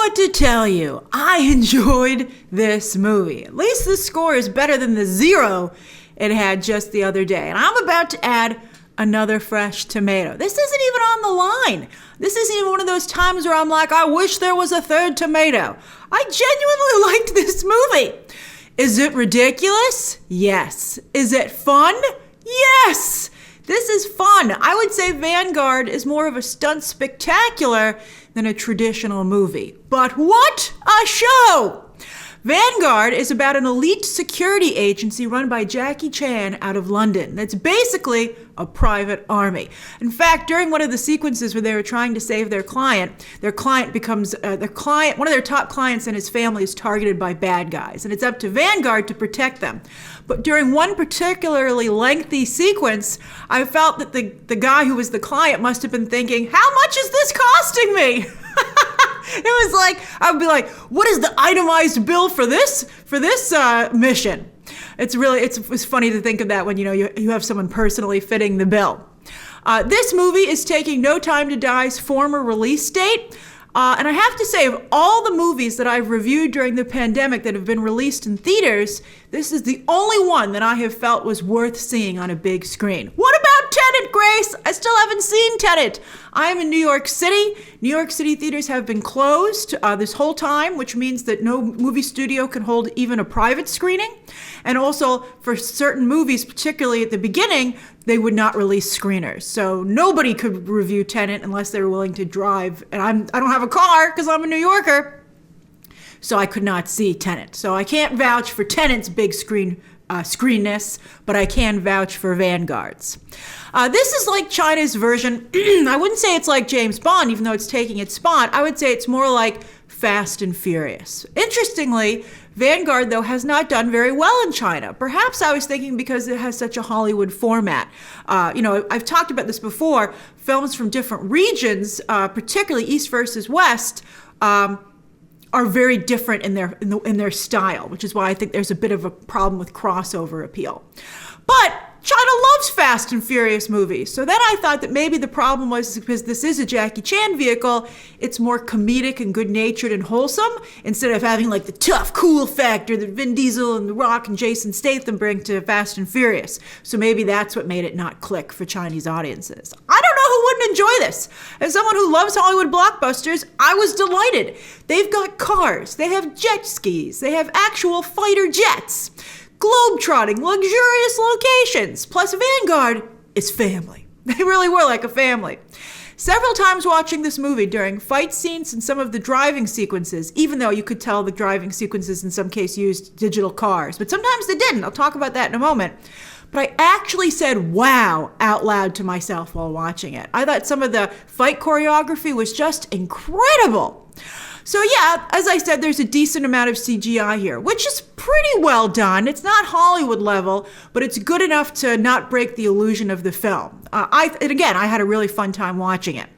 what to tell you. I enjoyed this movie. At least the score is better than the 0 it had just the other day. And I'm about to add another fresh tomato. This isn't even on the line. This isn't even one of those times where I'm like, I wish there was a third tomato. I genuinely liked this movie. Is it ridiculous? Yes. Is it fun? Yes. This is fun. I would say Vanguard is more of a stunt spectacular than a traditional movie. But what a show! Vanguard is about an elite security agency run by Jackie Chan out of London. That's basically a private army. In fact, during one of the sequences where they were trying to save their client becomes one of their top clients and his family is targeted by bad guys, and it's up to Vanguard to protect them. But during one particularly lengthy sequence, I felt that the guy who was the client must have been thinking, how much is this costing me? It was like, I would be like, what is the itemized bill for this mission? It's funny to think of that when you have someone personally fitting the bill. This movie is taking No Time to Die's former release date. And I have to say, of all the movies that I've reviewed during the pandemic that have been released in theaters, this is the only one that I have felt was worth seeing on a big screen. What about Tenet, Grace? I still haven't seen Tenet. I'm in New York City. New York City theaters have been closed this whole time, which means that no movie studio can hold even a private screening. And also, for certain movies, particularly at the beginning, they would not release screeners. So nobody could review Tenet unless they were willing to drive. And I don't have a car because I'm a New Yorker. So I could not see Tenet. So I can't vouch for Tenet's big screenness, but I can vouch for Vanguard's. This is like China's version. I wouldn't say it's like James Bond, even though it's taking its spot. I would say it's more like Fast and Furious. Interestingly, Vanguard, though, has not done very well in China. Perhaps I was thinking because it has such a Hollywood format. I've talked about this before. Films from different regions, particularly East versus West, are very different in their style, which is why I think there's a bit of a problem with crossover appeal. But China loves Fast and Furious movies. So then I thought that maybe the problem was because this is a Jackie Chan vehicle, it's more comedic and good-natured and wholesome instead of having like the tough, cool factor that Vin Diesel and The Rock and Jason Statham bring to Fast and Furious. So maybe that's what made it not click for Chinese audiences. I don't know who wouldn't enjoy this. As someone who loves Hollywood blockbusters, I was delighted. They've got cars, they have jet skis, they have actual fighter jets, globe-trotting, luxurious locations. Plus, Vanguard is family. They really were like a family. Several times watching this movie during fight scenes and some of the driving sequences, even though you could tell the driving sequences in some case used digital cars, but sometimes they didn't. I'll talk about that in a moment. But I actually said wow out loud to myself while watching it. I thought some of the fight choreography was just incredible. So yeah, as I said, there's a decent amount of CGI here, which is pretty well done. It's not Hollywood level, but it's good enough to not break the illusion of the film. I had a really fun time watching it.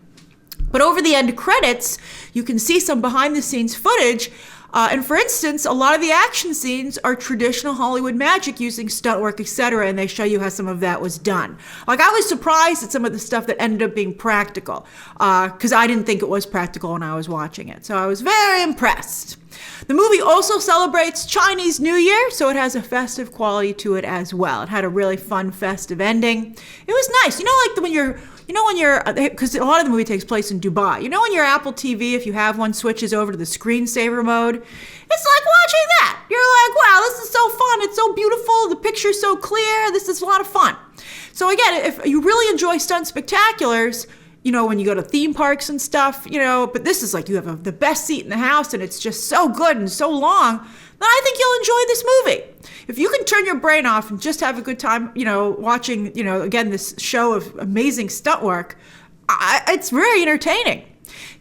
But over the end credits, you can see some behind the scenes footage. And for instance, a lot of the action scenes are traditional Hollywood magic using stunt work, etc., and they show you how some of that was done. Like, I was surprised at some of the stuff that ended up being practical, because I didn't think it was practical when I was watching it. So I was very impressed. The movie also celebrates Chinese New Year, so it has a festive quality to it as well. It had a really fun, festive ending. It was nice. Because a lot of the movie takes place in Dubai. You know when your Apple TV, if you have one, switches over to the screensaver mode? It's like watching that. You're like, wow, this is so fun. It's so beautiful. The picture's so clear. This is a lot of fun. So again, if you really enjoy stunt spectaculars, when you go to theme parks and stuff, but this is like you have the best seat in the house and it's just so good and so long, then I think you'll enjoy this movie. If you can turn your brain off and just have a good time, watching, again, this show of amazing stunt work, it's very entertaining.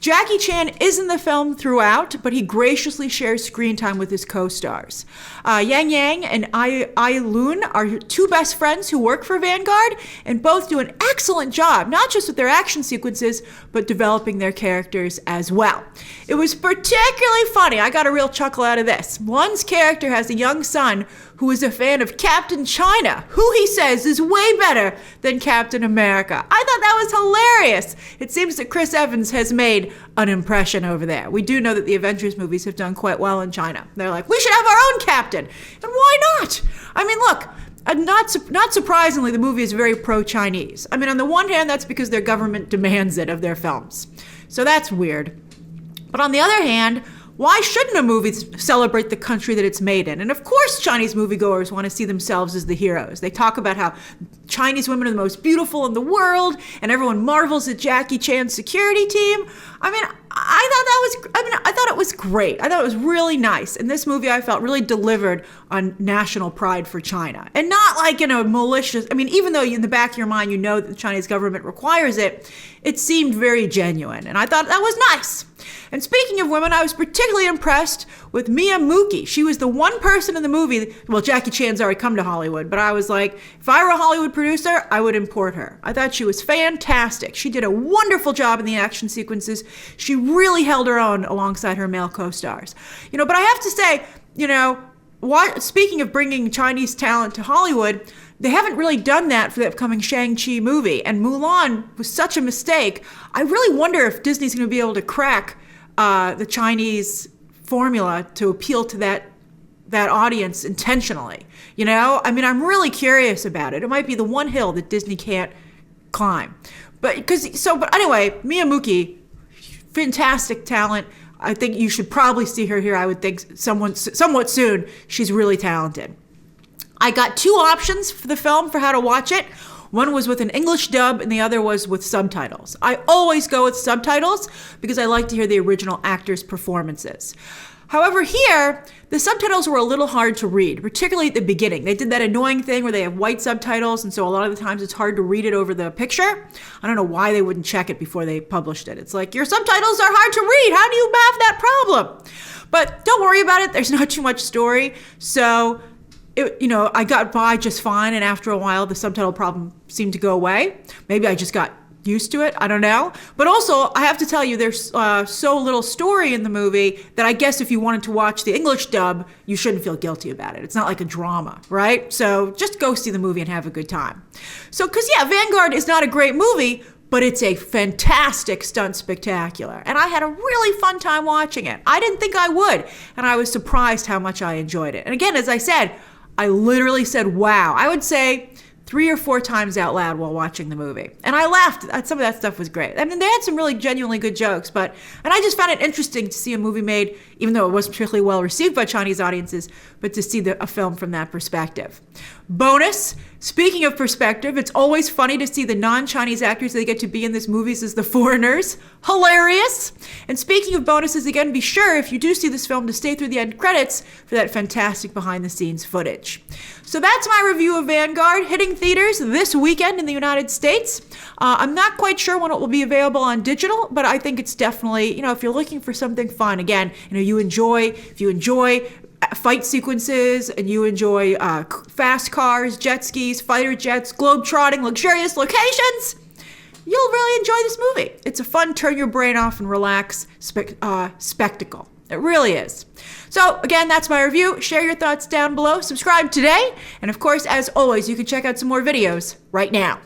Jackie Chan is in the film throughout, but he graciously shares screen time with his co-stars. Yang Yang and Ai Lun are two best friends who work for Vanguard, and both do an excellent job, not just with their action sequences, but developing their characters as well. It was particularly funny. I got a real chuckle out of this. One's character has a young son who is a fan of Captain China, who he says is way better than Captain America. I thought that was hilarious. It seems that Chris Evans has made an impression over there. We do know that the Avengers movies have done quite well in China. They're like, we should have our own captain. And why not? I mean, look, not surprisingly, the movie is very pro-Chinese. I mean, on the one hand, that's because their government demands it of their films. So that's weird. But on the other hand, why shouldn't a movie celebrate the country that it's made in? And of course, Chinese moviegoers want to see themselves as the heroes. They talk about how Chinese women are the most beautiful in the world, and everyone marvels at Jackie Chan's security team. I mean, I thought it was great. I thought it was really nice. In this movie, I felt really delivered on national pride for China. And not like in a malicious, I mean, even though in the back of your mind, you know that the Chinese government requires it, it seemed very genuine. And I thought that was nice. And speaking of women, I was particularly impressed with Miya Muqi. She was the one person in the movie, well, Jackie Chan's already come to Hollywood, but I was like, if I were a Hollywood producer, I would import her. I thought she was fantastic. She did a wonderful job in the action sequences. She really held her own alongside her male co-stars. But I have to say, speaking of bringing Chinese talent to Hollywood, they haven't really done that for the upcoming Shang-Chi movie. And Mulan was such a mistake. I really wonder if Disney's going to be able to crack the Chinese formula to appeal to that audience intentionally. I mean, I'm really curious about it. It might be the one hill that Disney can't climb. But anyway, Miya Muqi, fantastic talent. I think you should probably see her here. I would think somewhat soon. She's really talented. I got two options for the film for how to watch it. One was with an English dub and the other was with subtitles. I always go with subtitles because I like to hear the original actors' performances. However, here, the subtitles were a little hard to read, particularly at the beginning. They did that annoying thing where they have white subtitles, and so a lot of the times it's hard to read it over the picture. I don't know why they wouldn't check it before they published it. It's like, your subtitles are hard to read. How do you have that problem? But don't worry about it. There's not too much story. So, I got by just fine, and after a while, the subtitle problem seemed to go away. Maybe I just got used to it. I don't know. But also, I have to tell you, there's so little story in the movie that I guess if you wanted to watch the English dub, you shouldn't feel guilty about it. It's not like a drama, right? So just go see the movie and have a good time. So, Vanguard is not a great movie, but it's a fantastic stunt spectacular. And I had a really fun time watching it. I didn't think I would, and I was surprised how much I enjoyed it. And again, as I said, I literally said, wow. I would say 3 or 4 times out loud while watching the movie. And I laughed. Some of that stuff was great. I mean, they had some really genuinely good jokes, and I just found it interesting to see a movie made, even though it wasn't particularly well received by Chinese audiences, but to see a film from that perspective. Bonus, speaking of perspective, it's always funny to see the non-Chinese actors that get to be in these movies as the foreigners. Hilarious. And speaking of bonuses, again, be sure if you do see this film to stay through the end credits for that fantastic behind-the-scenes footage. So that's my review of Vanguard, hitting theaters this weekend in the United States. I'm not quite sure when it will be available on digital, but I think it's definitely, if you're looking for something fun, again, if you enjoy fight sequences and you enjoy fast cars, jet skis, fighter jets, globe-trotting, luxurious locations, you'll really enjoy this movie. It's a fun, turn your brain off and relax spectacle. It really is. So again, that's my review. Share your thoughts down below. Subscribe today. And of course, as always, you can check out some more videos right now.